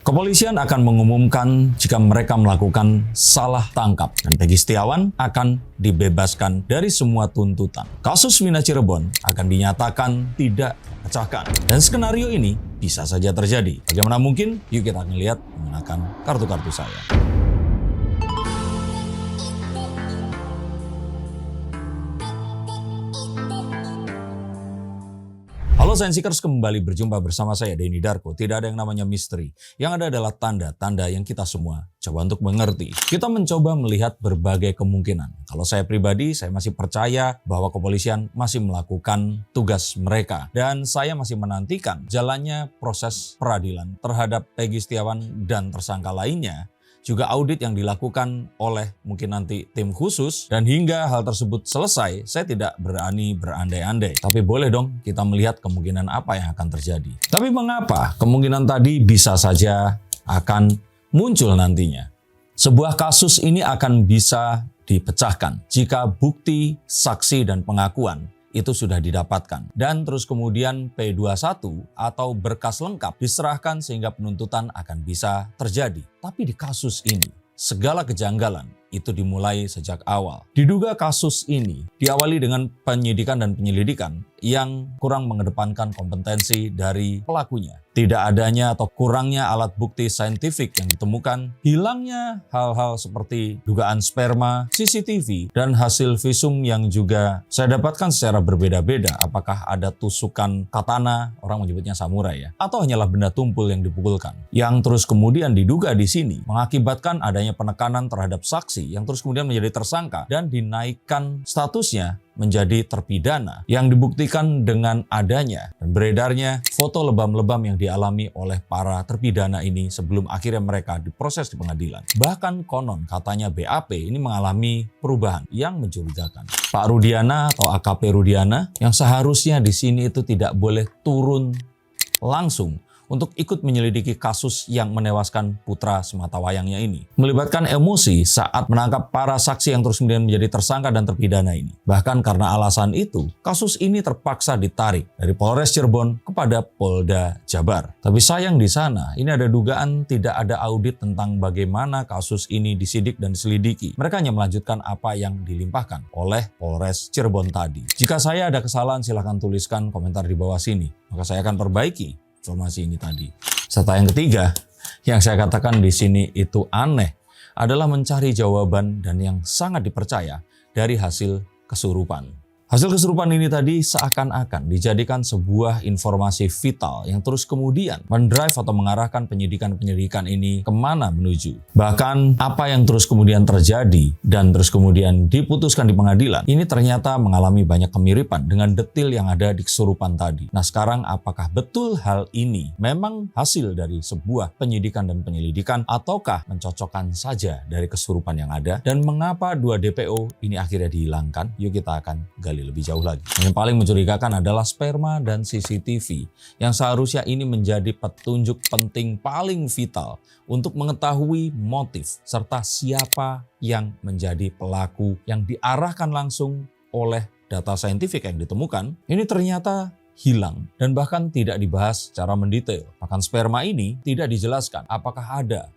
Kepolisian akan mengumumkan jika mereka melakukan salah tangkap dan Peggy Setiawan akan dibebaskan dari semua tuntutan. Kasus Mina Cirebon akan dinyatakan tidak pecahkan. Dan skenario ini bisa saja terjadi. Bagaimana mungkin? Yuk kita akan lihat menggunakan kartu-kartu saya. Halo Sainsikers, kembali berjumpa bersama saya Denny Darko. Tidak ada yang namanya misteri. Yang ada adalah tanda-tanda yang kita semua coba untuk mengerti. Kita mencoba melihat berbagai kemungkinan. Kalau saya pribadi, saya masih percaya bahwa kepolisian masih melakukan tugas mereka. Dan saya masih menantikan jalannya proses peradilan terhadap Peggy Setiawan dan tersangka lainnya. Juga audit yang dilakukan oleh mungkin nanti tim khusus, dan hingga hal tersebut selesai, saya tidak berani berandai-andai. Tapi boleh dong kita melihat kemungkinan apa yang akan terjadi. Tapi mengapa kemungkinan tadi bisa saja akan muncul nantinya? Sebuah kasus ini akan bisa dipecahkan jika bukti, saksi, dan pengakuan itu sudah didapatkan. Dan terus kemudian P21 atau berkas lengkap diserahkan sehingga penuntutan akan bisa terjadi. Tapi di kasus ini, segala kejanggalan itu dimulai sejak awal. Diduga kasus ini diawali dengan penyidikan dan penyelidikan yang kurang mengedepankan kompetensi dari pelakunya. Tidak adanya atau kurangnya alat bukti saintifik yang ditemukan, hilangnya hal-hal seperti dugaan sperma, CCTV, dan hasil visum yang juga saya dapatkan secara berbeda-beda. Apakah ada tusukan katana, orang menyebutnya samurai ya, atau hanyalah benda tumpul yang dipukulkan. Yang terus kemudian diduga di sini mengakibatkan adanya penekanan terhadap saksi yang terus kemudian menjadi tersangka dan dinaikkan statusnya menjadi terpidana, yang dibuktikan dengan adanya dan beredarnya foto lebam-lebam yang dialami oleh para terpidana ini sebelum akhirnya mereka diproses di pengadilan. Bahkan konon katanya BAP ini mengalami perubahan yang mencurigakan. Pak Rudiana atau AKP Rudiana yang seharusnya di sini itu tidak boleh turun langsung untuk ikut menyelidiki kasus yang menewaskan putra sematawayangnya ini. Melibatkan emosi saat menangkap para saksi yang terus kemudian menjadi tersangka dan terpidana ini. Bahkan karena alasan itu, kasus ini terpaksa ditarik dari Polres Cirebon kepada Polda Jabar. Tapi sayang di sana, ini ada dugaan tidak ada audit tentang bagaimana kasus ini disidik dan diselidiki. Mereka hanya melanjutkan apa yang dilimpahkan oleh Polres Cirebon tadi. Jika saya ada kesalahan, silahkan tuliskan komentar di bawah sini. Maka saya akan perbaiki informasi ini tadi. Serta yang ketiga, yang saya katakan di sini itu aneh adalah mencari jawaban dan yang sangat dipercaya dari hasil kesurupan. Hasil kesurupan ini tadi seakan-akan dijadikan sebuah informasi vital yang terus kemudian mendrive atau mengarahkan penyidikan-penyidikan ini kemana menuju. Bahkan apa yang terus kemudian terjadi dan terus kemudian diputuskan di pengadilan, ini ternyata mengalami banyak kemiripan dengan detil yang ada di kesurupan tadi. Nah sekarang apakah betul hal ini memang hasil dari sebuah penyidikan dan penyelidikan ataukah mencocokkan saja dari kesurupan yang ada? Dan mengapa 2 DPO ini akhirnya dihilangkan? Yuk kita akan gali lebih jauh lagi. Yang paling mencurigakan adalah sperma dan CCTV yang seharusnya ini menjadi petunjuk penting paling vital untuk mengetahui motif serta siapa yang menjadi pelaku yang diarahkan langsung oleh data saintifik yang ditemukan. Ini ternyata hilang dan bahkan tidak dibahas secara mendetail. Bahkan sperma ini tidak dijelaskan apakah ada,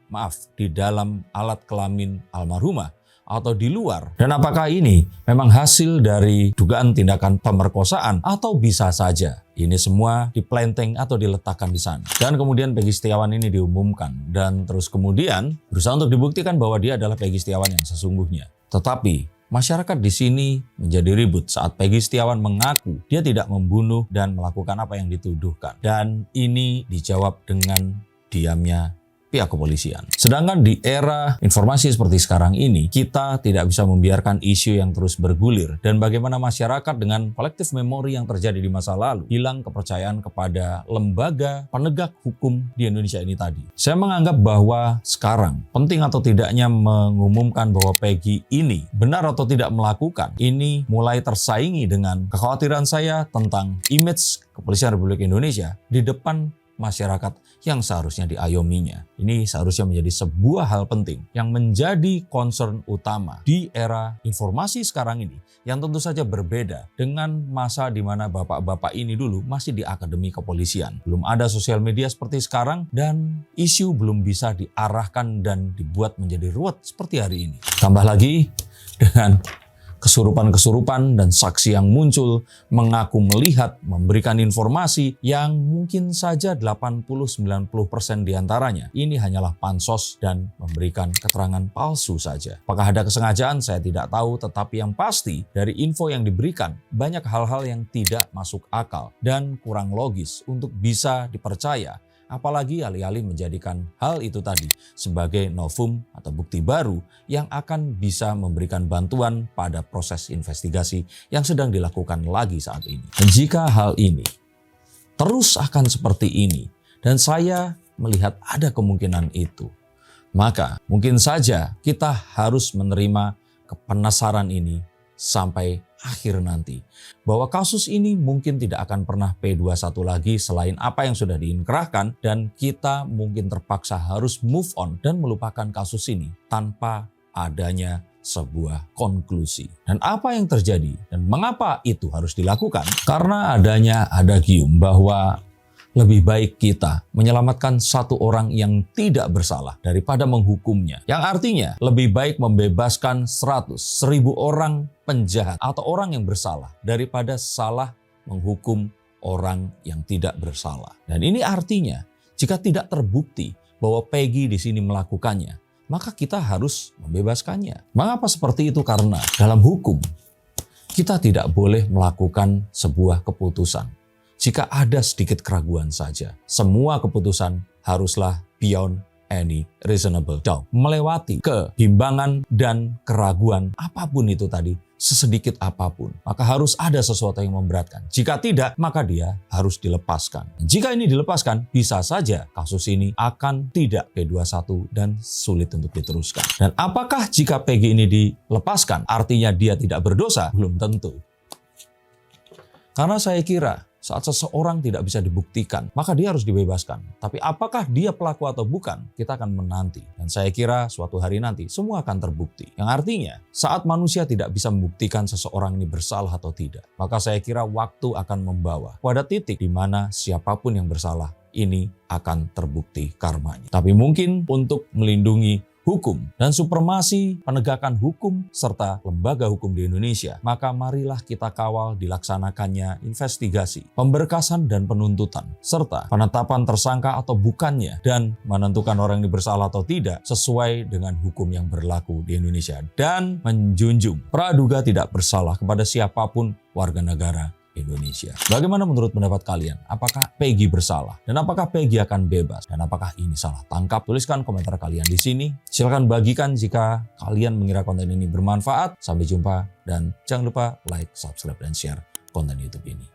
di dalam alat kelamin almarhumah atau di luar. Dan apakah ini memang hasil dari dugaan tindakan pemerkosaan atau bisa saja ini semua diplanteng atau diletakkan di sana. Dan kemudian Peggy Setiawan ini diumumkan dan terus kemudian berusaha untuk dibuktikan bahwa dia adalah Peggy Setiawan yang sesungguhnya. Tetapi masyarakat di sini menjadi ribut saat Peggy Setiawan mengaku dia tidak membunuh dan melakukan apa yang dituduhkan. Dan ini dijawab dengan diamnya pihak kepolisian. Sedangkan di era informasi seperti sekarang ini, kita tidak bisa membiarkan isu yang terus bergulir dan bagaimana masyarakat dengan kolektif memori yang terjadi di masa lalu hilang kepercayaan kepada lembaga penegak hukum di Indonesia ini tadi. Saya menganggap bahwa sekarang penting atau tidaknya mengumumkan bahwa Peggy ini benar atau tidak melakukan, ini mulai tersaingi dengan kekhawatiran saya tentang image Kepolisian Republik Indonesia di depan masyarakat yang seharusnya diayominya. Ini seharusnya menjadi sebuah hal penting yang menjadi concern utama di era informasi sekarang ini, yang tentu saja berbeda dengan masa di mana bapak-bapak ini dulu masih di akademi kepolisian. Belum ada sosial media seperti sekarang dan isu belum bisa diarahkan dan dibuat menjadi ruwet seperti hari ini. Tambah lagi dengan kesurupan-kesurupan dan saksi yang muncul mengaku melihat, memberikan informasi yang mungkin saja 80-90% diantaranya ini hanyalah pansos dan memberikan keterangan palsu saja. Apakah ada kesengajaan? Saya tidak tahu, tetapi yang pasti dari info yang diberikan banyak hal-hal yang tidak masuk akal dan kurang logis untuk bisa dipercaya. Apalagi alih-alih menjadikan hal itu tadi sebagai novum atau bukti baru yang akan bisa memberikan bantuan pada proses investigasi yang sedang dilakukan lagi saat ini. Dan jika hal ini terus akan seperti ini, dan saya melihat ada kemungkinan itu, maka mungkin saja kita harus menerima kepenasaran ini sampai akhir nanti. Bahwa kasus ini mungkin tidak akan pernah P21 lagi selain apa yang sudah diinkrahkan, dan kita mungkin terpaksa harus move on dan melupakan kasus ini tanpa adanya sebuah konklusi. Dan apa yang terjadi dan mengapa itu harus dilakukan? Karena adanya adagium bahwa lebih baik kita menyelamatkan satu orang yang tidak bersalah daripada menghukumnya. Yang artinya lebih baik membebaskan 100.000 orang penjahat atau orang yang bersalah daripada salah menghukum orang yang tidak bersalah. Dan ini artinya jika tidak terbukti bahwa Peggy di sini melakukannya, maka kita harus membebaskannya. Mengapa seperti itu? Karena dalam hukum kita tidak boleh melakukan sebuah keputusan jika ada sedikit keraguan saja. Semua keputusan haruslah beyond any reasonable doubt, melewati kebimbangan dan keraguan apapun itu tadi, sesedikit apapun. Maka harus ada sesuatu yang memberatkan. Jika tidak, maka dia harus dilepaskan. Jika ini dilepaskan, bisa saja kasus ini akan tidak P21 dan sulit untuk diteruskan. Dan apakah jika Peggy ini dilepaskan, artinya dia tidak berdosa? Belum tentu. Karena saya kira saat seseorang tidak bisa dibuktikan, maka dia harus dibebaskan. Tapi apakah dia pelaku atau bukan, kita akan menanti. Dan saya kira suatu hari nanti semua akan terbukti. Yang artinya saat manusia tidak bisa membuktikan seseorang ini bersalah atau tidak, maka saya kira waktu akan membawa pada titik di mana siapapun yang bersalah ini akan terbukti karmanya. Tapi mungkin untuk melindungi hukum dan supremasi penegakan hukum serta lembaga hukum di Indonesia, maka marilah kita kawal dilaksanakannya investigasi, pemberkasan dan penuntutan, serta penetapan tersangka atau bukannya, dan menentukan orang ini bersalah atau tidak sesuai dengan hukum yang berlaku di Indonesia, dan menjunjung praduga tidak bersalah kepada siapapun warga negara Indonesia. Bagaimana menurut pendapat kalian? Apakah Peggy bersalah? Dan apakah Peggy akan bebas? Dan apakah ini salah tangkap? Tuliskan komentar kalian di sini. Silahkan bagikan jika kalian mengira konten ini bermanfaat. Sampai jumpa dan jangan lupa like, subscribe, dan share konten YouTube ini.